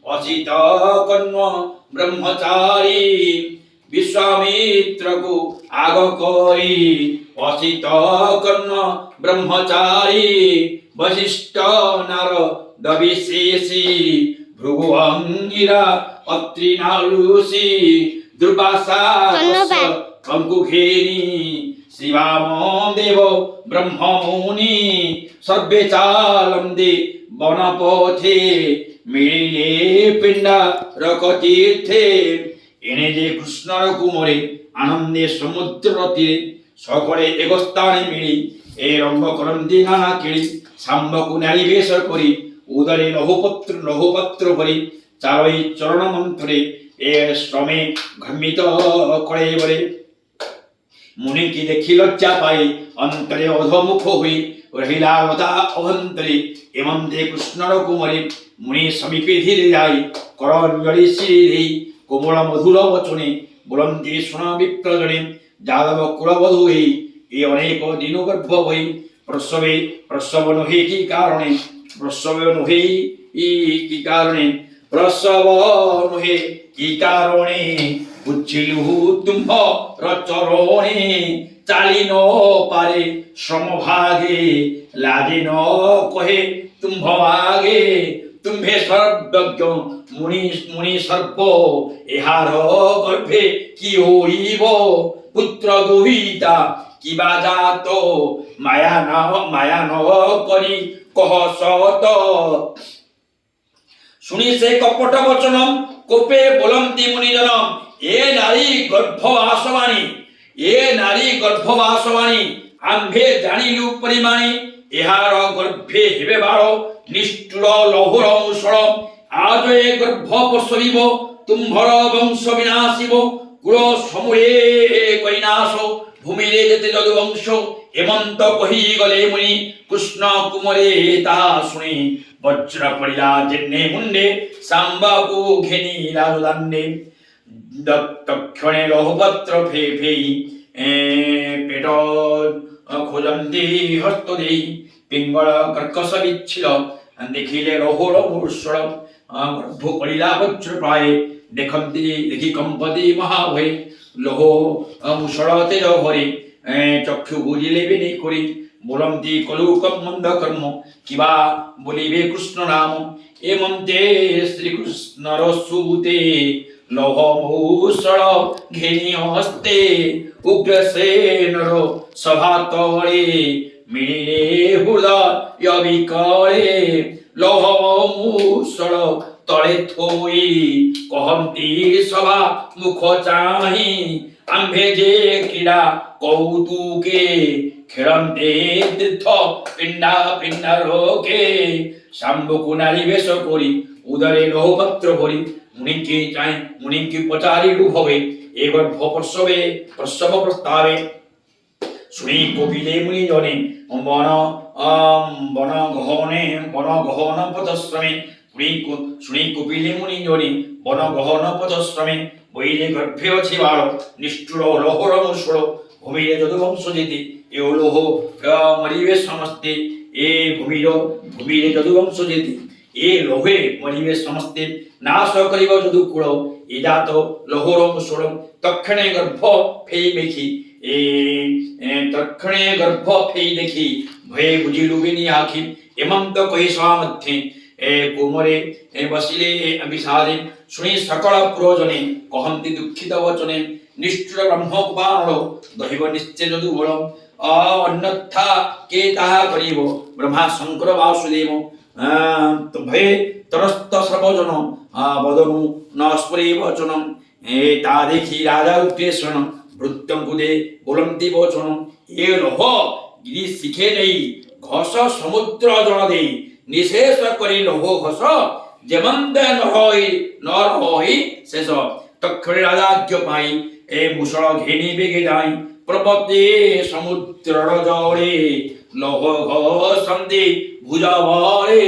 অচিত কর্ণ ব্রহ্মচারী বিশ্বামিত্রকু আগ করি অচিত কর্ণ ব্রহ্মচারী বশিষ্ঠ নার দবিশেষী ভৃগু অঙ্গিরা অত্রিনালুষি দুর্বাসা অঙ্কুখেনি শিবাম দেব ব্রহ্মমুনি সর্বে চালন্দে বনপথে মিলিলে পিণ্ডা রকতীর্থে এনে যে কৃষ্ণর কুমরে আনন্দে সমুদ্র তীরে সকলে একস্থানে মিলি এই রঙ্গকরন্দি নানা কিড়ি সাম্বকু নারী বেশ করি উদরে লৌহপত্র ভরি চারই চরণ মন্ত্রে এ শ্রমে ঘম্মিত করে বলে মুনি কি দেখি লজ্জা পাই অন্তরে অধমুখ হই রহিলা লতা অভন্তরে এমন্তে কৃষ্ণর কুমরে মুনি সমীপে ধীরে যাই করঞ্জলি শ্রী দেই কোমল মধুর বচনে বলন্তি শোনা বিপ্রজনে যাদব কুলবধূ হই এ অনেক দিন গর্ভ হই প্রসব নহে কি কারণে প্রসব নহে কি কারণে প্রসব নহে কি কারণে বুঝিলু তুম্ভ রচরণে চালি ন পারে শ্রমভাগে লাজে ন কহে তুম্ভ আগে তুম্ভে সর্বজ্ঞ মুনি সর্ব ইহার গর্ভে কি হইব পুত্র দুহিতা কিবা জাত মায়া ন করি কহ সত শুনি সে কপট বচনম কোপে বলন্তি মুনিজনম এ নারী গর্ভবাসবাণী আম্ভে জানিলু পরিমাণে ইহার গর্ভে হেবে বাড় নিষ্ঠুর লহুর মুষল আজ এ গর্ভ প্রসবিব তুম্ভর বংশ বিনাশিব কুল সমূলে কৈনাশ ভূমিরে যেতে যদুবংশ এমন্ত কহি গলে মুনি কৃষ্ণ কুমরে তা শুনি বজ্র পড়িলা জেন্নে মুন্ডে সাম্বাকু ঘেনি রাজদান্ডে দত্তক্ষণে লৌহপত্র ফেই পেট খোজন্তি হস্ত দেই পিঙ্গল কর্কশ বিচ্ছিল দেখিলে রহুর মূর্ষল গর্ভ পড়িলা বজ্র প্রায় দেখি কম্পতি মহাভয়ে লোহ মুষল তেজ ভরে চক্ষু বুঝিলে বেনি করি বলন্তি কলুকম মন্দ কর্ম কিবা বলিবে কৃষ্ণ নাম এমন্তে শ্রীকৃষ্ণর সুতে লৌহ মূষল ঘেনি হস্তে উগ্রসেনর সভা তলে মিলিলে হৃদয় বিকলে লৌহ মূষল তলে থই কহন্তি সভা মুখ চাহি আম্ভে যে ক্রীড়া কৌতুকে খেলন্তে তীর্থ পিণ্ডা রোকে শাম্বকু নারী বেশ করি উদরে লৌহপত্র ভরি মুনিকে পচারিলু ভবে এ গর্ভ প্রসব প্রস্তাবে শুনি কপিলে মুনি জনে বন গহন পথশ্রমে শুনি কপিলে মুনি জনে বন গহন পথশ্রমে বইলে গর্ভে অছি বাড় নিষ্ঠুর লহর মুষল ভূমিরে যদুবংশ যেতে এ লোহ মরিবে সমস্তে এ ভূমিরে যদুবংশ যেতে এ লোহে মরিবে সমস্তে নাশ করিব যদুকুল এ জাত লহর মুষল তক্ষণে গর্ভ ফেই দেখি ভয়ে বুঝিলু বিনি আখি এমন্ত কহি স্বামধ্যে কোমরে বসিলে বিষাদে শুনি সকল পুরজনে কহন্তি দুঃখিত বচনে নিষ্ঠুর ব্রহ্মকুমার দহিব নিশ্চয় যদু বল অন্যথা কে তাহা করিব ব্রহ্মা শঙ্কর বাসুদেব ভয়ে তরস্ত সর্বজন বদনু ন স্মরে বচনম তা দেখি রাজা উত্তেষণ ভৃত্যঙ্কুদে বলন্তি বচন এ লহ গিরি শিখে নেই ঘষ সমুদ্র জল দেই নিশেষ করি লৌহ ঘষ যেমন্ত নরহি শেষ তক্ষণে রাজাজ্ঞ পাই এ মুষল ঘেনি বেগে যাই প্রপদে সমুদ্র জলে লৌহ ঘষন্তি ভুজবরে।